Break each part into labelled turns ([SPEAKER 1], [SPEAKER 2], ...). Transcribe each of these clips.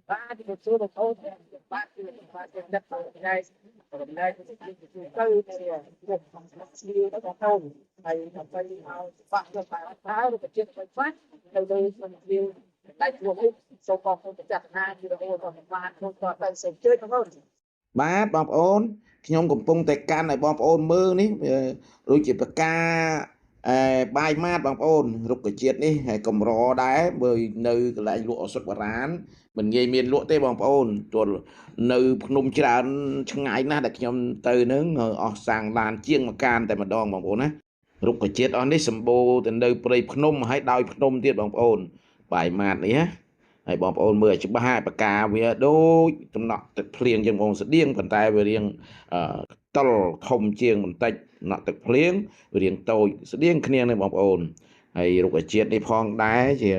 [SPEAKER 1] ba thì một số một thôn ba thì ba thì đất ở đây thì cây thì được siêu nó có không hay là cây bạn được phải phá được chuyện phải phát đầu đây mình siêu đại chuột ấy sau còn không chặt hai thì đâu còn ba không còn phải sẽ chơi không hơn
[SPEAKER 2] បាទបងប្អូនខ្ញុំកំពុងតែកាន់ឲ្យបងប្អូនមើលនេះដូចជាប្រកាបាយម៉ាតបងប្អូនរុក្ខជាតិនេះហើយកម្រដែរបើនៅកន្លែងលក់ឱសថបុរាណមិនងាយមានលក់ទេបងប្អូនទល់នៅភ្នំច្រើនឆ្ងាយណាស់ដែលខ្ញុំទៅនឹងអស់សាំងឡានជាងមកកានតែម្ដងបងប្អូនណារុក្ខជាតិអស់នេះសម្បូរទៅនៅព្រៃភ្នំហើយដោយភ្នំទៀតបងប្អូនបាយម៉ាតនេះណាហើយបងប្អូនមើលច្បាស់ហើយបកាវាដូចតំណក់ទឹកភ្លៀងជាងបងស្តៀងប៉ុន្តែវារៀងតលធំជាងបន្តិចតំណក់ទឹកភ្លៀងវារៀងតូចស្តៀងគ្នានេះបងប្អូនហើយរុក្ខជាតិនេះផងដែរជា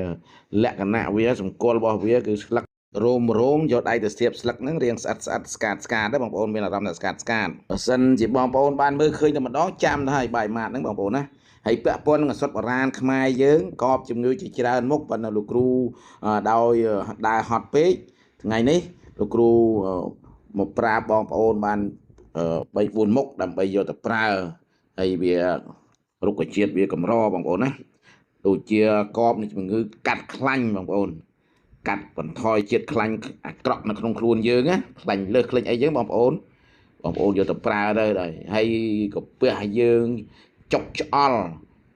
[SPEAKER 2] លក្ខណៈវាសម្គាល់របស់វាគឺស្លឹករោមយកដៃទៅស្ទាបស្លឹកហ្នឹងរៀងស្អិតស្កាតដែរបងប្អូនមានអារម្មណ៍ថាស្កាតបើសិនជាបងប្អូនបានមើលឃើញតែម្ដងចាំទៅហើយបាយម៉ាតហ្នឹងបងប្អូនណាហើយពាក់ព័ន្ធនឹងឱសថបុរាណខ្មែរយើងកបជំងឺជាច្រើនមុខប៉ុន្តែលោកគ្រូដោយដើរហត់ពេកថ្ងៃនេះលោកគ្រូមកប្រាប់បងប្អូនបាន3 4មុខដើម្បីយកទៅប្រើហើយវារុក្ខជាតិវាកម្របងប្អូនណាដូចជាកបនៃជំងឺកាត់ខ្លាញ់បងប្អូនកាត់បន្ថយជាតិខ្លាញ់អាក្រក់នៅក្នុងខ្លួនយើងណាខ្លាញ់លើសខ្លាញ់អីចឹងបងប្អូនយកទៅប្រើទៅហើយកាពះយើងចុកឆ្អល់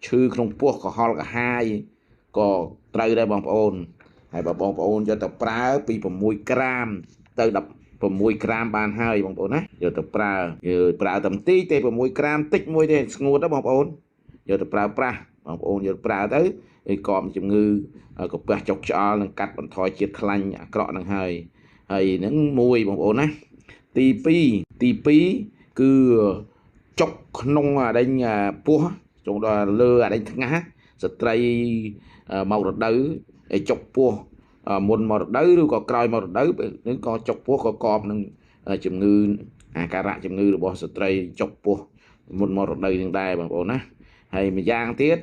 [SPEAKER 2] ឈឺក្នុងពោះក្រហល់កាហាយក៏ត្រូវដែរបងប្អូនហើយបើបងប្អូនយកទៅប្រើពី6ក្រាមទៅ16ក្រាមបានហើយបងប្អូនណាយកទៅប្រើតែបន្តិចទេ6ក្រាមតិចមួយទេស្ងួតណាបងប្អូនយកទៅប្រើប្រាស់បងប្អូនយកប្រើទៅឯកមជំងឺកាពះចុកឆ្អល់និងកាត់បន្ថយជាតិខ្លាញ់អាក្រក់នឹងហើយហ្នឹងមួយបងប្អូនណាទី2គឺចុកក្នុងអាដេញពោះចុងដល់លើអាដេញថ្ងាសស្ត្រីមករដូវឲ្យចុកពោះមុនមករដូវឬក៏ក្រោយមករដូវនឹងក៏ចុកពោះក៏កបនឹងជំងឺអាការៈជំងឺរបស់ស្ត្រីចុកពោះមុនមករដូវនឹងដែរបងប្អូនណាហើយម្យ៉ាងទៀត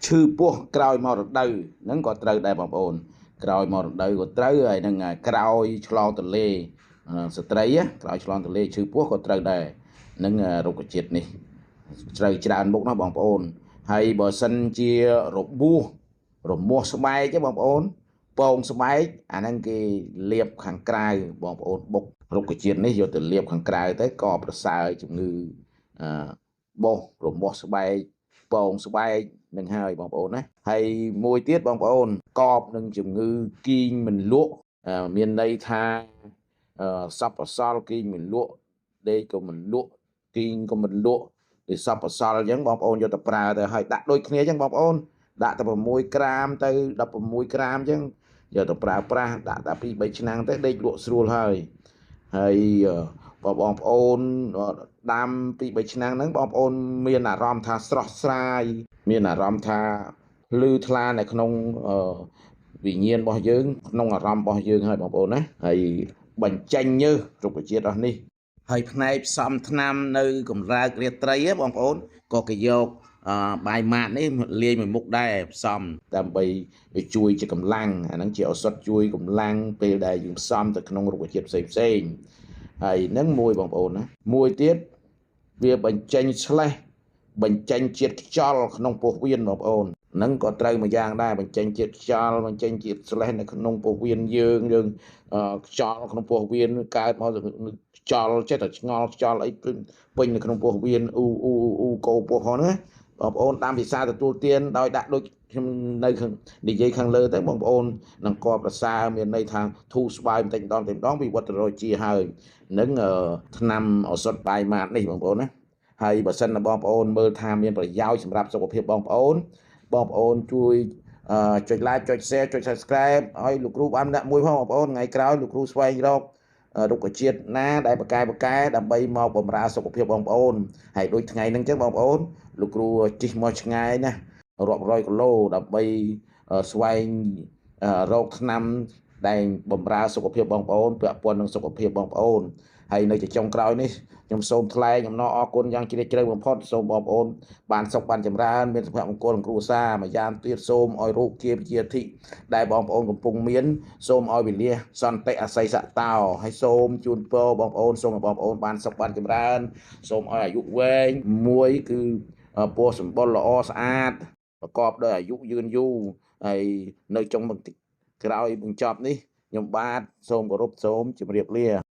[SPEAKER 2] ឈឺពោះក្រោយមករដូវហ្នឹងក៏ត្រូវដែរបងប្អូនក្រោយមករដូវក៏ត្រូវហើយនឹងក្រោយឆ្លងទន្លេស្ត្រីក្រោយឆ្លងទន្លេឈឺពោះក៏ត្រូវដែរនឹងរុក្ខជាតិនេះត្រូវច្រើនមុខណាបងប្អូនហើយបើសិនជារមាស់ស្បែកបងប្អូនពងស្បែកអាហ្នឹងគេលាបខាងក្រៅបងប្អូនបុករុក្ខជាតិនេះយកទៅលាបខាងក្រៅទៅក៏ប្រសើរជំងឺបោះរមាស់ស្បែកពងស្បែកនឹងហើយបងប្អូនណាហើយមួយទៀតបងប្អូនកបនឹងជំងឺគីងមិនលក់មានន័យថាសពសល់គីងមិនលក់ដេកក៏មិនលក់គីងក៏មិនលក់វាសពសល់អញ្ចឹងបងប្អូនយកទៅប្រើទៅហើយដាក់ដូចគ្នាអញ្ចឹងបងប្អូនដាក់តែ6ក្រាមទៅ16ក្រាមអញ្ចឹងយកទៅប្រើប្រាស់ដាក់តែ2 3ឆ្នាំងទៅដេកលក់ស្រួលហើយបងប្អូនដាំ2 3ឆ្នាំងហ្នឹងបងប្អូនមានអារម្មណ៍ថាស្រស់ស្រាយមានអារម្មណ៍ថាភ្លឺថ្លានៅក្នុងវិញ្ញាណរបស់យើងក្នុងអារម្មណ៍របស់យើងហើយបងប្អូនណាហើយបញ្ចេញញើសរុក្ខជាតិអស់នេះហើយផ្នែកផ្សំថ្នាំនៅកម្រើករាត្រីបងប្អូនក៏គេយកបាយម៉ាតនេះលាយមួយមុខដែរផ្សំដើម្បីជួយជាកម្លាំងអាហ្នឹងជាឱសថជួយកម្លាំងពេលដែលយើងផ្សំទៅក្នុងរុក្ខជាតិផ្សេងហើយហ្នឹងមួយបងប្អូនណាមួយទៀតវាបញ្ចេញឆ្លេះបញ្ចេញជាតិខ្យល់ក្នុងពោះវៀនបងប្អូនហ្នឹងក៏ត្រូវមួយយ៉ាងដែរបញ្ចេញជាតិខ្យល់បញ្ចេញជាតិឆ្លេះនៅក្នុងពោះវៀនយើងខ្យល់ក្នុងពោះវៀនកើតមកខ្យល់ចេះតែឆ្ងល់ខ្យល់អីពេញនៅក្នុងពោះវៀនអ៊ូកោពោះហ្នឹងណាបងប្អូនតាមភាសាទទួលទានដោយដាក់ដូចខ្ញុំនៅនិយាយខាងលើទៅបងប្អូននឹងកបប្រសើរមានន័យថាធូរស្បើយបន្តិចម្ដងវិវត្តរជាហើយនឹងថ្នាំឱសថបាយម៉ាតនេះបងប្អូនណាហើយបើសិនបងប្អូនមើលថាមានប្រយោជន៍សម្រាប់សុខភាពបងប្អូនជួយចុច like ចុច share ចុច subscribe ឲ្យលោកគ្រូបានដាក់មួយផងបងប្អូនថ្ងៃក្រោយលោកគ្រូស្វែងរករុក្ខជាតិណាដែលបកែដើម្បីមកបម្រើសុខភាពបងប្អូនហើយដូចថ្ងៃហ្នឹងអញ្ចឹងបងប្អូនលោកគ្រូជិះមកឆ្ងាយណារាប់រយគីឡូដើម្បីស្វែងរកថ្នាំដែលបម្រើសុខភាពបងប្អូនពាក់ព័ន្ធនឹងសុខភាពបងប្អូន ហើយនៅចុងក្រោយនេះខ្ញុំសូមថ្លែងអំណរអរគុណយ៉ាងជ្រាលជ្រៅបំផុតសូមបងប្អូនបានសុខបានចម្រើនមានសុភមង្គលក្នុងគ្រួសារម្យ៉ាងទៀតសូមឲ្យរោគជាវិជាធិដែលបងប្អូនកំពុងមានសូមឲ្យវិលាសន្តិអស័យសតោហើយសូមជូនពរបងប្អូនសូមឲ្យបងប្អូនបានសុខបានចម្រើនសូមឲ្យអាយុវែងមួយគឺពណ៌សម្បុរល្អស្អាតប្រកបដោយអាយុយឺនយូរហើយនៅចុងបន្តិចក្រោយបញ្ចប់នេះខ្ញុំបាទសូមគោរពសូមជម្រាបលា